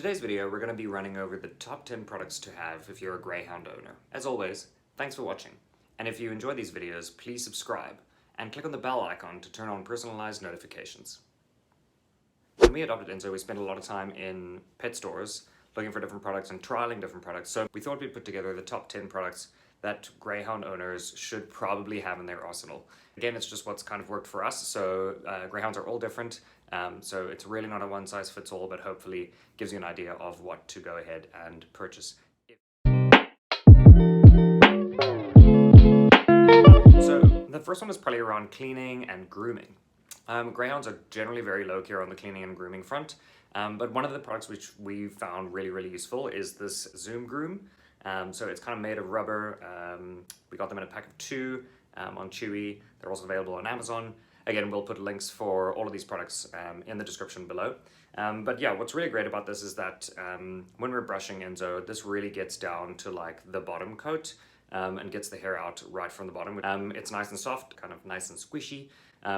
in today's video, we're going to be running over the top 10 products to have if you're a Greyhound owner. As always, thanks for watching. And if you enjoy these videos, please subscribe and click on the bell icon to turn on personalized notifications. When we adopted Enzo, we spent a lot of time in pet stores looking for different products and trialing different products. So we thought we'd put together the top 10 products that Greyhound owners should probably have in their arsenal. Again, it's just what's kind of worked for us. So Greyhounds are all different. So it's really not a one size fits all, but hopefully gives you an idea of what to go ahead and purchase. So the first one is probably around cleaning and grooming. Greyhounds are generally very low care on the cleaning and grooming front. But one of the products which we found really useful is this Zoom Groom. So it's kind of made of rubber. We got them in a pack of 2 on Chewy. They're also available on Amazon. Again, we'll put links for all of these products in the description below. But yeah, what's really great about this is that when we're brushing Enzo, this really gets down to like the bottom coat and gets the hair out right from the bottom. It's nice and soft, kind of nice and squishy.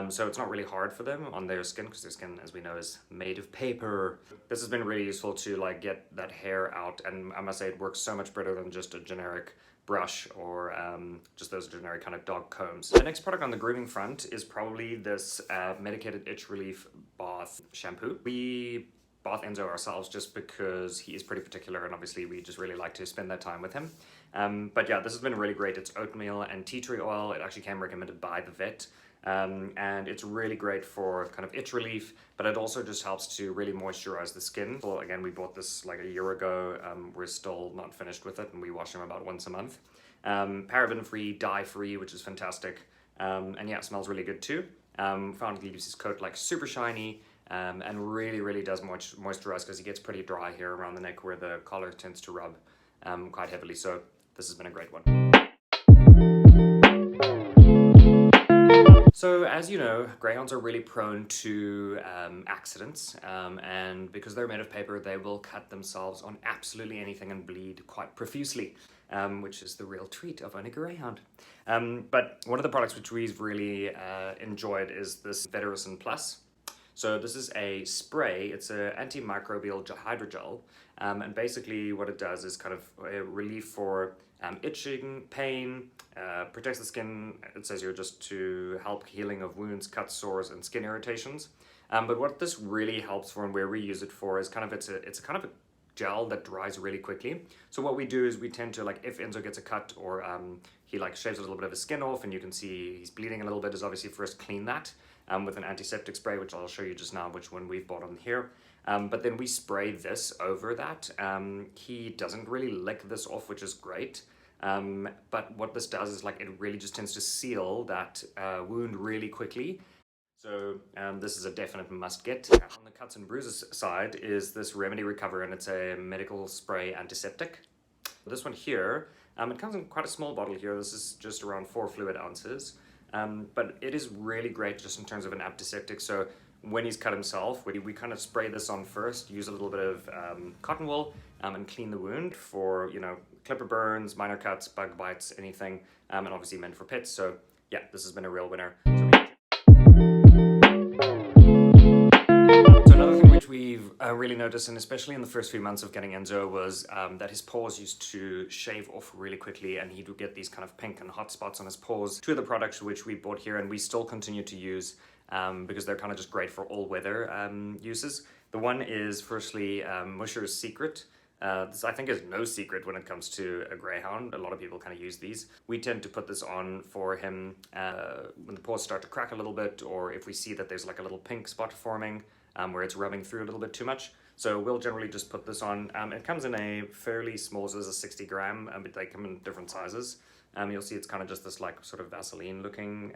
So it's not really hard for them on their skin because their skin, as we know, is made of paper. This has been really useful to like get that hair out, and I must say it works so much better than just a generic brush or just those generic kind of dog combs. The next product on the grooming front is probably this medicated itch relief bath shampoo. We bath Enzo ourselves just because he is pretty particular, and obviously we just really like to spend that time with him. But yeah, this has been really great. It's oatmeal and tea tree oil. It actually came recommended by the vet. And it's really great for kind of itch relief, but it also just helps to really moisturize the skin. Well, again, we bought this like a year ago. We're still not finished with it, and we wash them about once a month. Paraben-free, dye-free, which is fantastic. And yeah, it smells really good too. Found it leaves his coat like super shiny, and really does moisturize because he gets pretty dry here around the neck where the collar tends to rub quite heavily. So this has been a great one. So as you know, Greyhounds are really prone to accidents, and because they're made of paper, they will cut themselves on absolutely anything and bleed quite profusely, which is the real treat of owning a Greyhound. But one of the products which we've really enjoyed is this Vetericin Plus. So this is a spray. It's an antimicrobial hydrogel, and basically what it does is kind of a relief for itching, pain, protects the skin, it says here, just to help healing of wounds, cuts, sores, and skin irritations. But what this really helps for and where we use it for is kind of, it's a kind of a gel that dries really quickly. So what we do is we tend to, like, if Enzo gets a cut or he like shaves a little bit of his skin off and you can see he's bleeding a little bit, is obviously first clean that with an antiseptic spray, which I'll show you just now which one we've bought on here. But then we spray this over that. He doesn't really lick this off, which is great. But what this does is like it really just tends to seal that wound really quickly. So this is a definite must get. On the cuts and bruises side is this Remedy Recover, and it's a medical spray antiseptic. This one here, it comes in quite a small bottle here. This is just around 4 fluid ounces. But it is really great just in terms of an antiseptic. So when he's cut himself, we kind of spray this on first, use a little bit of cotton wool and clean the wound for, you know, clipper burns, minor cuts, bug bites, anything, and obviously meant for pets. So yeah, this has been a real winner. So another thing which we've really noticed, and especially in the first few months of getting Enzo, was that his paws used to shave off really quickly, and he would get these kind of pink and hot spots on his paws. 2 of the products which we bought here and we still continue to use because they're kind of just great for all weather uses. The one is firstly Musher's Secret. This I think is no secret when it comes to a Greyhound. A lot of people kind of use these. We tend to put this on for him when the paws start to crack a little bit, or if we see that there's like a little pink spot forming where it's rubbing through a little bit too much. So we'll generally just put this on. It comes in a fairly small, so it's a 60 gram, but they come in different sizes. You'll see it's kind of just this like sort of Vaseline looking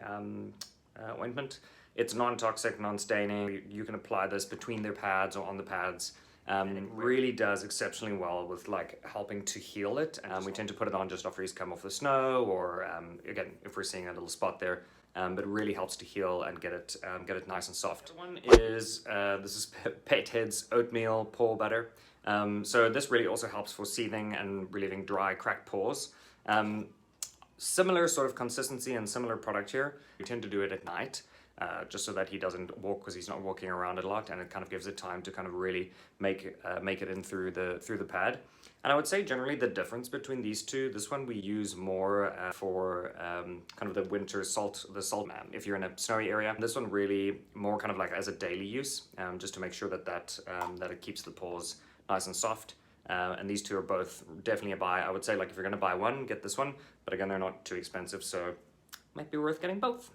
ointment. It's non-toxic, non-staining. You can apply this between their pads or on the pads. And it really does exceptionally well with like helping to heal it. We tend to put it on just after he's come off the snow, or again, if we're seeing a little spot there. But it really helps to heal and get it nice and soft. One is, this is Pet Head's Oatmeal Paw Butter. So this really also helps for seething and relieving dry, cracked paws. Similar sort of consistency and similar product here. We tend to do it at night. just so that he doesn't walk, because he's not walking around it a lot, and it kind of gives it time to kind of really make it in through the pad. And I would say generally the difference between these two, this one we use more for kind of the winter salt if you're in a snowy area. This one really more kind of like as a daily use, just to make sure that it keeps the paws nice and soft. And these two are both definitely a buy. I would say, like, if you're going to buy one, get this one, but again, they're not too expensive, so might be worth getting both.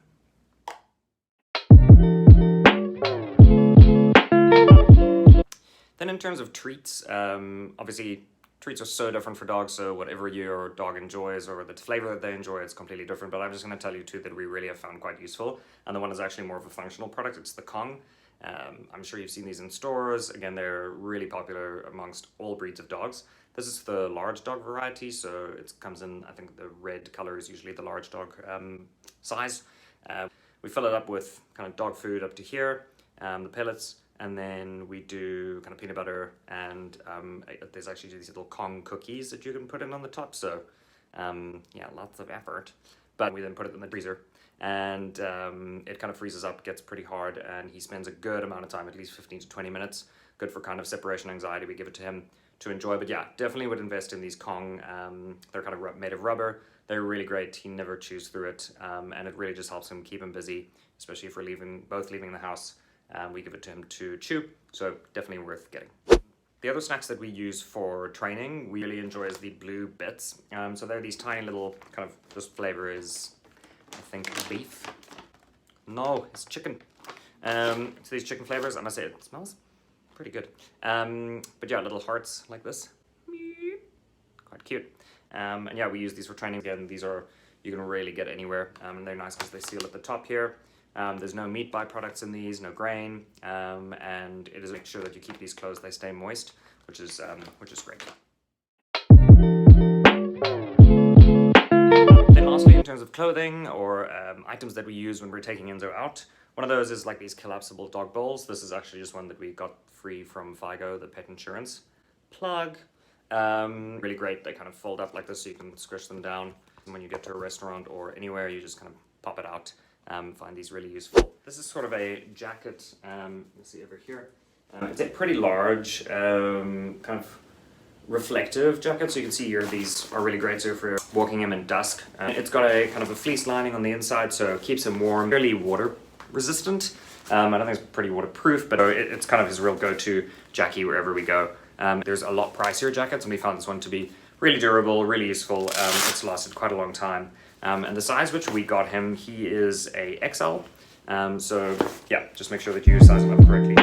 Then in terms of treats, obviously treats are so different for dogs, so whatever your dog enjoys or the flavor that they enjoy, it's completely different. But I'm just going to tell you two that we really have found quite useful, and the one is actually more of a functional product. It's the Kong. I'm sure you've seen these in stores. Again, they're really popular amongst all breeds of dogs. This is the large dog variety, so it comes in, I think the red color is usually the large dog size. We fill it up with kind of dog food up to here, the pellets, and then we do kind of peanut butter, and there's actually these little Kong cookies that you can put in on the top, so yeah, lots of effort. But we then put it in the freezer, and it kind of freezes up, gets pretty hard, and he spends a good amount of time, at least 15 to 20 minutes. Good for kind of separation anxiety. We give it to him to enjoy. But yeah, definitely would invest in these Kong. They're kind of made of rubber. They're really great. He never chews through it, and it really just helps him keep him busy, especially if we're both leaving the house. We give it to him to chew, so definitely worth getting. The other snacks that we use for training, we really enjoy, is the blue bits. So they're these tiny little kind of, this flavor is, I think, beef. No, it's chicken. It's these chicken flavors. I must say, it smells pretty good. But yeah, little hearts like this. Quite cute. And yeah, we use these for training. Again, these are, you can really get anywhere. And they're nice because they seal at the top here. There's no meat byproducts in these, no grain. And it is make sure that you keep these closed, they stay moist, which is great. Lastly, in terms of clothing or items that we use when we're taking Enzo out, one of those is like these collapsible dog bowls. This is actually just one that we got free from Figo, the pet insurance. Plug. Really great. They kind of fold up like this so you can squish them down. And when you get to a restaurant or anywhere, you just kind of pop it out. Find these really useful. This is sort of a jacket. Let's see over here. It's a pretty large kind of reflective jacket, so you can see here these are really great. So if you're walking him in dusk, it's got a kind of a fleece lining on the inside, so it keeps him warm, fairly water resistant. I don't think it's pretty waterproof, but it's kind of his real go-to Jackie wherever we go. There's a lot pricier jackets, and we found this one to be really durable, really useful. It's lasted quite a long time. And the size which we got him, he is a XL. So yeah, just make sure that you size him up correctly.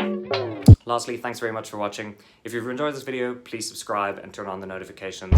Lastly, thanks very much for watching. If you've enjoyed this video, please subscribe and turn on the notifications.